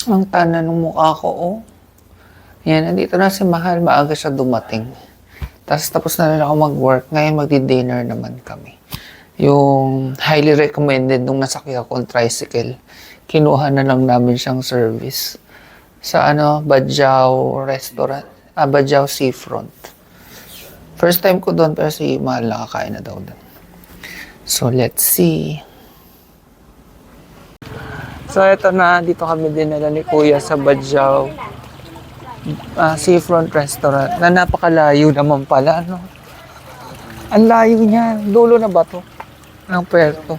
Ang tana ng mukha ko, oh. Yan, nandito na si Mahal. Maaga siya dumating. Tapos na rin ako mag-work. Ngayon magdi-dinner naman kami. Yung highly recommended nung nasakya akong tricycle. Kinuha na lang namin siyang service. Sa Bajau restaurant. Bajau Seafront. First time ko doon, pero si Mahal nakakain na daw doon. So, let's see. So, eto na. Dito kami dinala ni Kuya sa Bajau Seafront Restaurant. Na napakalayo naman pala, no? Ang layo niya. Dulo na ba to? Ng Puerto.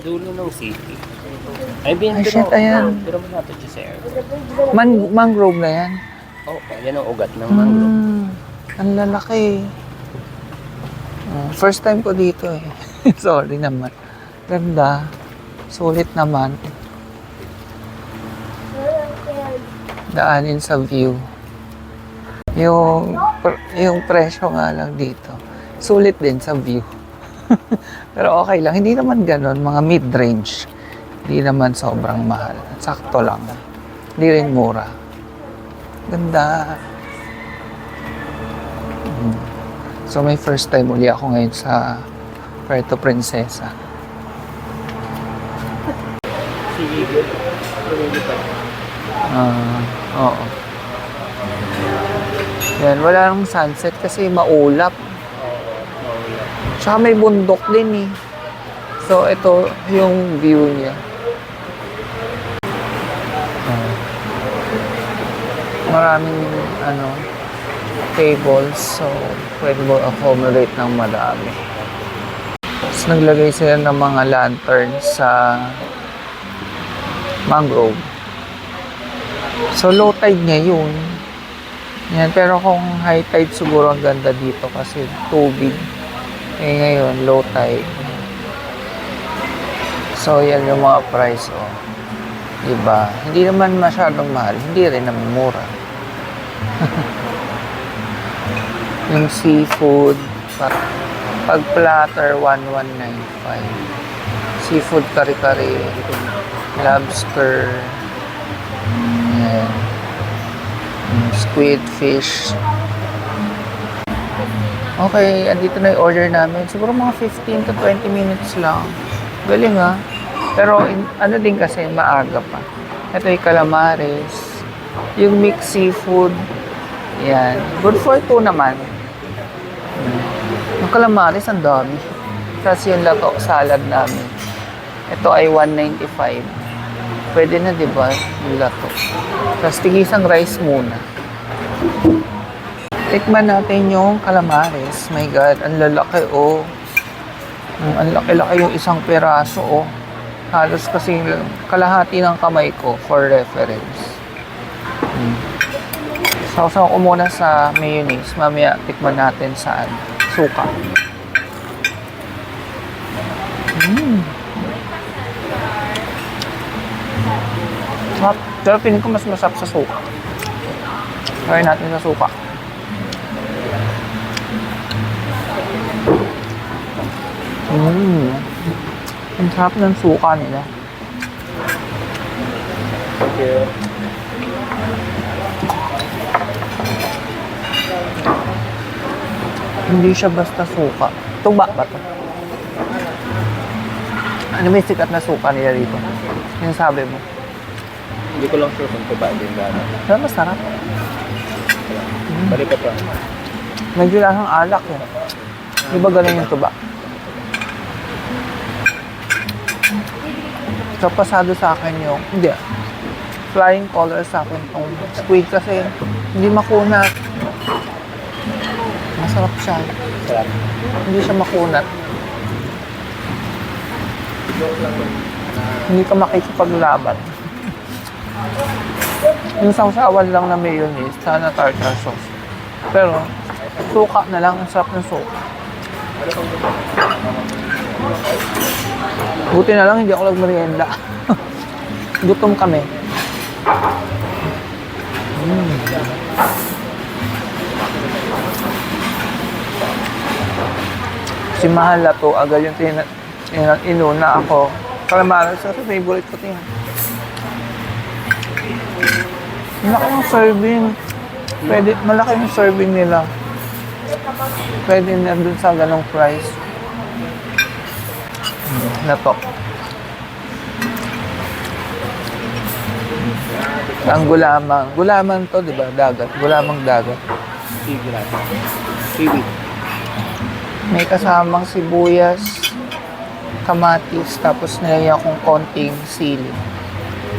Dulo ng city. Ay, shit, ayan. Pero mo natin siya sir. Mangrove na yan. Oo, yan ang ugat ng mangrove. Ang lalaki. First time ko dito eh. Sorry naman. Ganda. Sulit naman. Daanin sa view. Yung presyo nga lang dito. Sulit din sa view. Pero okay lang. Hindi naman ganon. Mga mid-range. Hindi naman sobrang mahal. Sakto lang. Hindi rin mura. Ganda. So may first time uli ako ngayon sa Puerto Princesa. Sige. Oo. Yan, wala nang sunset kasi maulap. Tsaka may bundok din eh. So ito yung view niya. Maraming tables, so pwede mo accommodate ng madami. Tapos naglagay sila ng mga lanterns sa mangrove. So low tide ngayon. Yan, pero kung high tide siguro ang ganda dito kasi tubig. Eh ngayon low tide. So yan yung mga price, oh. Diba? Hindi naman masyadong mahal, hindi rin naman mura. Yung seafood, pag platter, 1195. Seafood kare-kare, lobster, yan. Squid, fish. Okay, andito na yung order namin. Siguro mga 15 to 20 minutes lang. Galing ah. Pero ano din kasi, maaga pa. Ito yung calamares. Yung mixed seafood. Yan. Good for two naman. Yung calamares, ang dami. Tapos yung lato, salad namin. Ito ay 195. Pwede na, di ba? Yung lato. Tapos tigisang rice muna. Tikman natin yung calamares. My God, ang lalaki, oh. Ang laki-laki yung isang peraso, oh. Halos kasi kalahati ng kamay ko for reference. Sausaw ko muna sa mayonnaise. Mamaya tikman natin sa suka. Sarap. Pero piling ko mas masarap sa suka. Try natin sa suka. Ang sarap ng suka nila. Thank you. Hindi siya basta suka. Tuba ba to? Ano may sikat na suka nila dito? Yung sabi mo. Hindi ko lang sure kung ito ba din gano'n. Pero masarap. Balik ka pa. Medyo lasang alak eh. Di ba ganun yung tuba? So, pasado sa akin yung, hindi, flying color sa akin yung squid kasi hindi makunat. Masarap siya. Sarap. Hindi siya makunat. Hindi ka makikipaglaban. Yung sawsawan lang na mayonnaise, sana tartar sauce. Pero, suka na lang, ang sarap ng suka. Buti na lang hindi ako nagmerienda. Gutom kami. Si Mahal na to, agad yung inuna ako. Calamares, sa favorite ko ito yan. Malaki yung serving. Pwede, malaki yung serving nila. Pwede na dun sa ganong price. Natok. Ang gulamang. Gulamang to, di ba? Dagat. Gulamang dagat. Seaweed. May kasamang sibuyas, kamatis, tapos nilagyan kong konting sili.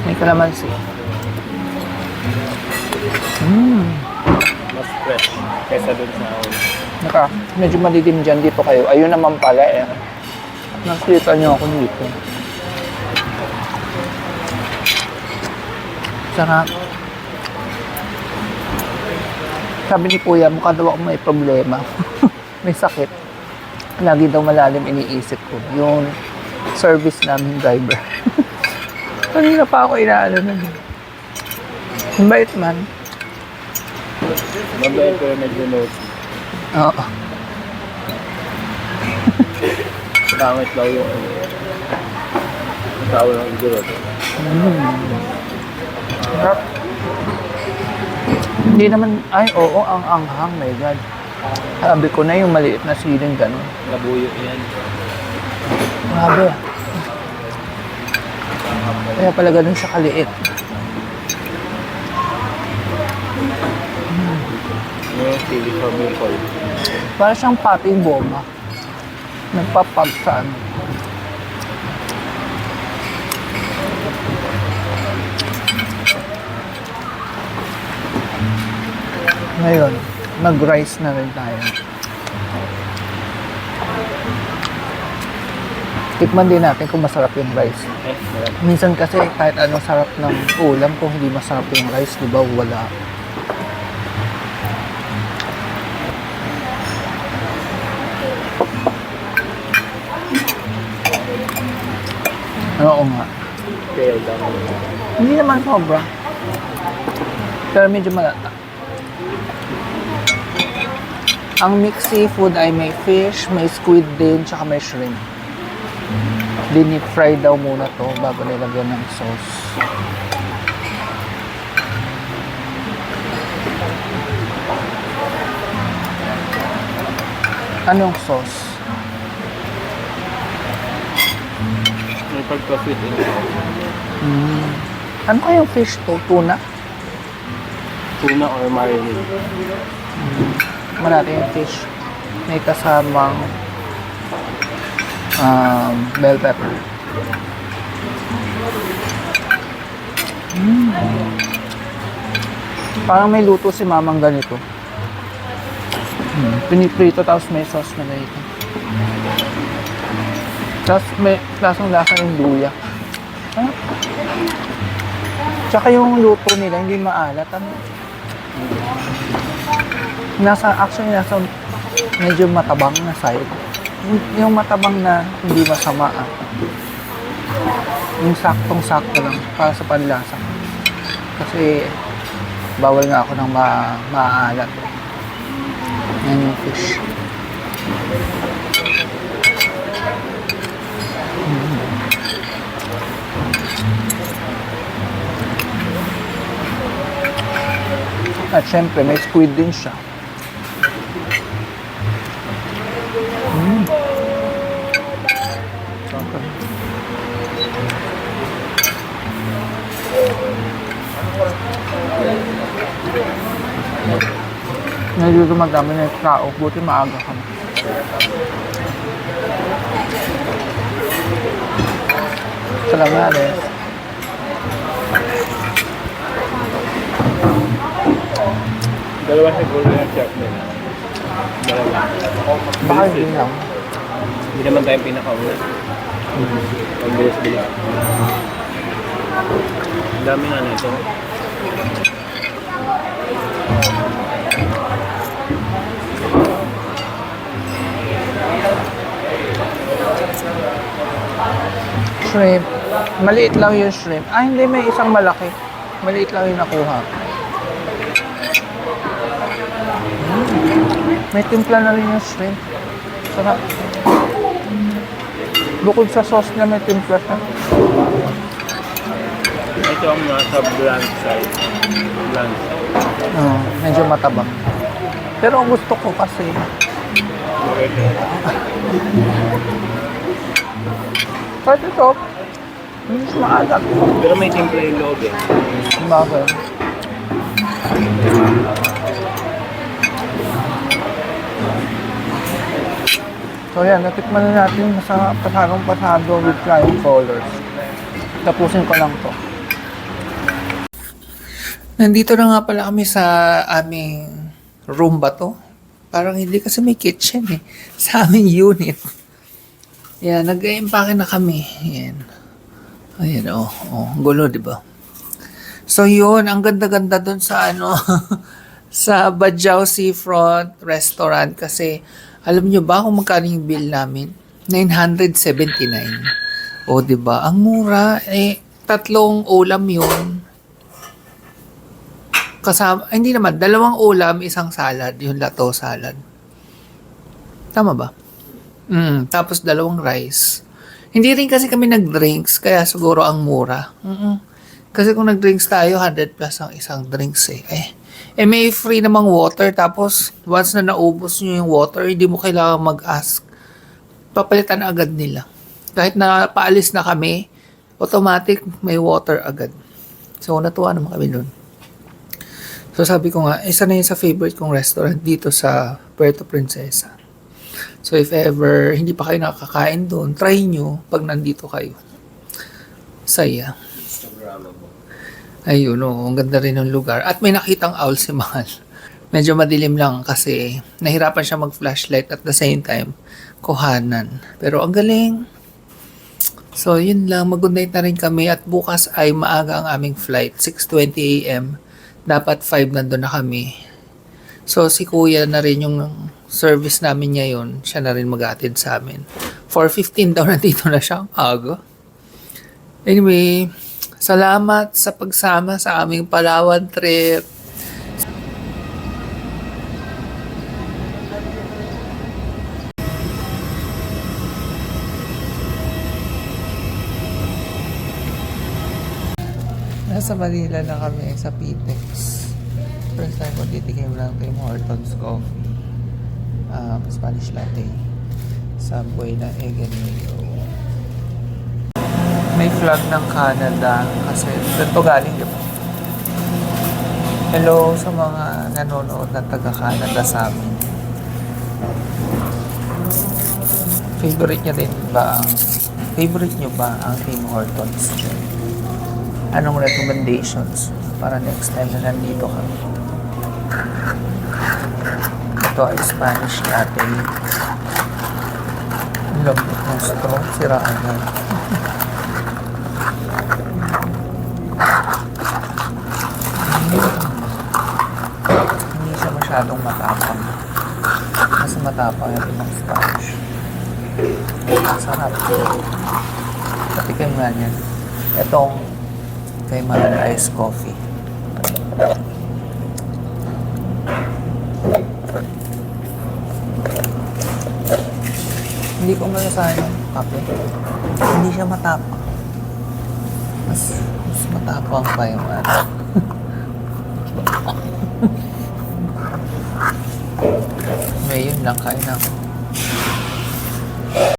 May kalamansi. Mas fresh kaysa dun sa Naka, medyo madidim dyan dito kayo. Ayun naman pala eh. Nakita niyo ako dito. Sarap. Sabi ni Kuya, mukha daw ako may problema. May sakit. Lagi daw malalim iniisip ko. Yung service namin driver. Kanina pa ako inaano na. Ang bait man. mabait pero medyo notes. Oo. Pangit daw yung tawag ng iguro. Sarap. Hindi naman, ay oo, ang anghang, my God. Sabi ko na yung maliit na siling gano'n. Labuyo yan. Grabe. Kaya pala ganun siya kaliit. Yung chili for maple. Para siyang pating bomba. Nagpapag sa ano. Ngayon, mag-rice na rin tayo. Tikman din natin kung masarap yung rice. Marami. Minsan kasi kahit anong sarap ng ulam, kung hindi masarap yung rice, di ba, wala. Oo nga. Kaya daw. Hindi naman sobra. Pero medyo malata. Ang mixed seafood ay may fish, may squid din, tsaka may shrimp. Dinip-fry daw muna to bago nilagyan ng sauce. Anong sauce? May pagka-sweet in Ano kayong fish to? Tuna? tuna or marinade. Natin yung fish. May kasamang bell pepper. Parang may luto si mamang ganito. Piniprito tapos may sauce na ganito. Tapos may lasang-lasa yung luya. Ah. Tsaka yung luto nila hindi maalat. Ano? Actually nasa medyo matabang na side. Yung matabang na hindi masama. Yung saktong-sakto lang para sa panlasa. Kasi bawal nga ako ng maalat. Yan yung fish. At syempre, may squid din siya. Okay. Medyo dumadami na yung tao. Buti maaga ka na. Salamat eh. Dalawa siguro yung chef nila. Dalawa. Baka hindi lang. Hindi naman tayo pinaka-una. Pag-bilis-bilis. Ang dami nga nito. Shrimp. Maliit lang yung shrimp. Ah, hindi. May isang malaki. Maliit lang yung nakuha. May timpla na rin yung shrimp. Sarap. Bukod sa sauce niya, may timpla siya. Ito ang nasa bland side. Bland side. Medyo matabang. Pero ang gusto ko kasi, Okay. kahit ito, hindi siya maalat. Pero may timpla yung loob eh. Bakit? So yan, natikman na natin sa pasadong-pasado with flying colors. Tapusin ko lang to. Nandito na nga pala kami sa aming room ba to? Parang hindi kasi may kitchen eh. Sa aming unit. Yan, nag-empake na kami. Yan. Ayan, gulo, di ba? So yun, ang ganda-ganda dun sa sa Bajau Seafront Restaurant kasi alam nyo ba kung magkano yung bill namin? 979. O, di ba? Ang mura. Tatlong ulam yun. Kasama, hindi naman, 2 ulam, 1 salad. Yung lato salad. Tama ba? Tapos 2 rice. Hindi rin kasi kami nag-drinks, kaya siguro ang mura. Kasi kung nag-drinks tayo, 100 plus ang isang drinks eh. May free namang water, tapos once na naubos nyo yung water, hindi mo kailangan mag-ask. Papalitan na agad nila. Kahit na paalis na kami, automatic may water agad. So, natuwa naman kami nun. So, sabi ko nga, isa na yun sa favorite kong restaurant dito sa Puerto Princesa. So, if ever hindi pa kayo nakakain doon, try nyo pag nandito kayo. Saya. Ayun, ang ganda rin ng lugar. At may nakitang owl si Mahal. Medyo madilim lang kasi nahirapan siya mag-flashlight at the same time, kuhanan. Pero ang galing. So, yun lang. Mag-good night na rin kami at bukas ay maaga ang aming flight. 6:20 a.m. Dapat 5 nandun na kami. So, si Kuya na rin yung service namin ngayon. Siya na rin mag-attend sa amin. 4:15 daw nandito na siya. Aga. Anyway, salamat sa pagsama sa aming Palawan trip. Nasa Manila na kami sa Pitex. First time ko titikim lang Tim Hortons coffee. Spanish latte. Subway na egg and mayo. May flag ng Canada kasi dito galing, di ba? Hello sa mga nanonood na taga-Canada sa amin. Favorite nyo ba ang Tim Hortons? Anong recommendations para next time na nandito kami? Ito ay Spanish latte. Ang lambot ng straw, siraan na. Hindi siya masyadong matapang. Mas matapang yung ibang Spanish. Sarap. Patikim nga niyan. Itong kay Mahal Ice Coffee. Hindi ko malasahan yung kape. Hindi siya matapang. Mas matapang pa yung May yun lang, kain ako.